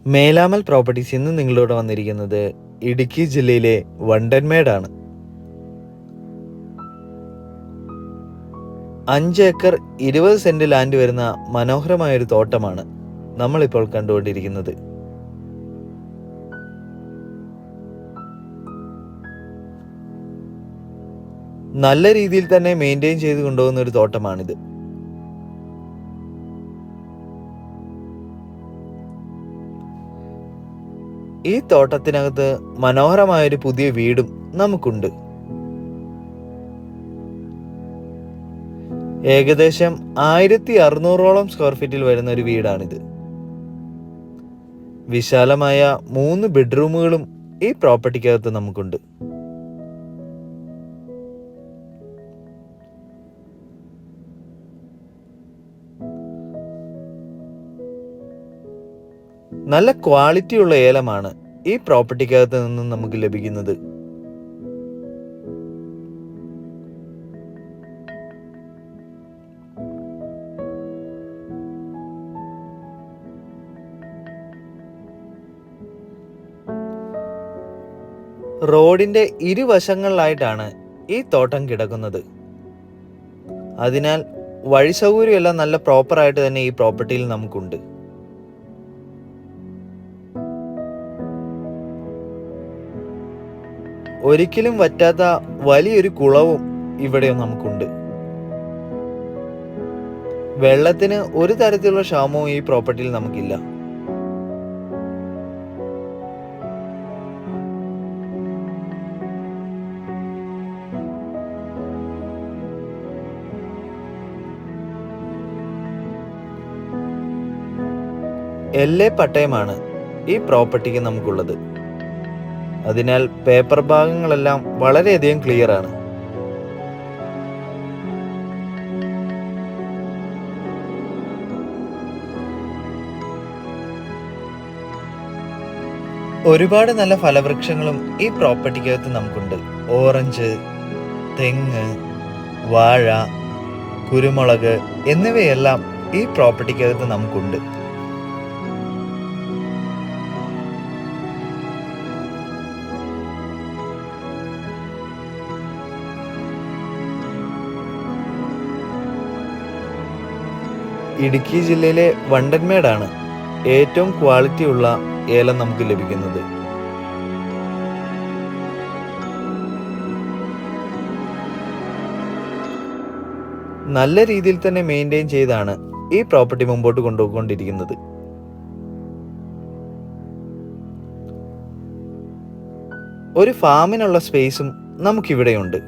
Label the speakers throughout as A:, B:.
A: മേലാമൽ properties ഇന്ന് നിങ്ങളോട് വന്നിരിക്കുന്നത് ഇടുക്കി ജില്ലയിലെ വണ്ടൻമേടാണ്. 5 ഏക്കർ 20 സെന്റ് ലാൻഡ് വരുന്ന മനോഹരമായൊരു തോട്ടമാണ് നമ്മളിപ്പോൾ കണ്ടുകൊണ്ടിരിക്കുന്നത്. നല്ല രീതിയിൽ തന്നെ മെയിൻറ്റെയിൻ ചെയ്ത് കൊണ്ടുപോകുന്ന ഒരു തോട്ടമാണിത്. ഈ തോട്ടത്തിനകത്ത് മനോഹരമായൊരു പുതിയ വീടും നമുക്കുണ്ട്. ഏകദേശം 1600ഓളം സ്ക്വയർ ഫീറ്റിൽ വരുന്ന ഒരു വീടാണിത്. വിശാലമായ 3 ബെഡ്റൂമുകളും ഈ പ്രോപ്പർട്ടിക്കകത്ത് നമുക്കുണ്ട്. നല്ല ക്വാളിറ്റിയുള്ള ഏലമാണ് ഈ പ്രോപ്പർട്ടിക്കകത്ത് നിന്നും നമുക്ക് ലഭിക്കുന്നത്. റോഡിന്റെ ഇരുവശങ്ങളിലായിട്ടാണ് ഈ തോട്ടം കിടക്കുന്നത്. അതിനാൽ വഴി സൗകര്യം എല്ലാം നല്ല പ്രോപ്പറായിട്ട് തന്നെ ഈ പ്രോപ്പർട്ടിയിൽ നമുക്കുണ്ട്. ഒരിക്കലും വറ്റാത്ത വലിയൊരു കുളവും ഇവിടെ നമുക്കുണ്ട്. വെള്ളത്തിന് ഒരു തരത്തിലുള്ള ക്ഷാമവും ഈ പ്രോപ്പർട്ടിയിൽ നമുക്കില്ല. LA പട്ടയമാണ് ഈ പ്രോപ്പർട്ടിക്ക് നമുക്കുള്ളത്. അതിനാൽ പേപ്പർ ഭാഗങ്ങളെല്ലാം വളരെയധികം ക്ലിയർ ആണ്. ഒരുപാട് നല്ല ഫലവൃക്ഷങ്ങളും ഈ പ്രോപ്പർട്ടിക്കകത്ത് നമുക്കുണ്ട്. ഓറഞ്ച്, തെങ്ങ്, വാഴ, കുരുമുളക് എന്നിവയെല്ലാം ഈ പ്രോപ്പർട്ടിക്കകത്ത് നമുക്കുണ്ട്. ഇടുക്കി ജില്ലയിലെ വണ്ടൻമേടാണ് ഏറ്റവും ക്വാളിറ്റിയുള്ള ഏലം നമുക്ക് ലഭിക്കുന്നത്. നല്ല രീതിയിൽ തന്നെ മെയിൻറ്റെയിൻ ചെയ്താണ് ഈ പ്രോപ്പർട്ടി മുമ്പോട്ട് കൊണ്ടുപോയിക്കൊണ്ടിരിക്കുന്നത്. ഒരു ഫാമിനുള്ള സ്പേസും നമുക്കിവിടെയുണ്ട്.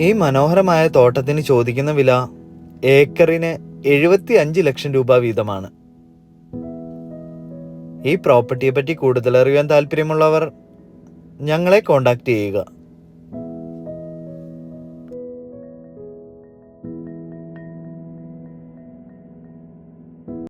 A: ഈ മനോഹരമായ തോട്ടത്തിന് ചോദിക്കുന്ന വില ഏക്കറിന് 75 ലക്ഷം രൂപ വീതമാണ്. ഈ പ്രോപ്പർട്ടിയെ പറ്റി കൂടുതൽ അറിയാൻ താല്പര്യമുള്ളവർ ഞങ്ങളെ കോൺടാക്ട് ചെയ്യുക.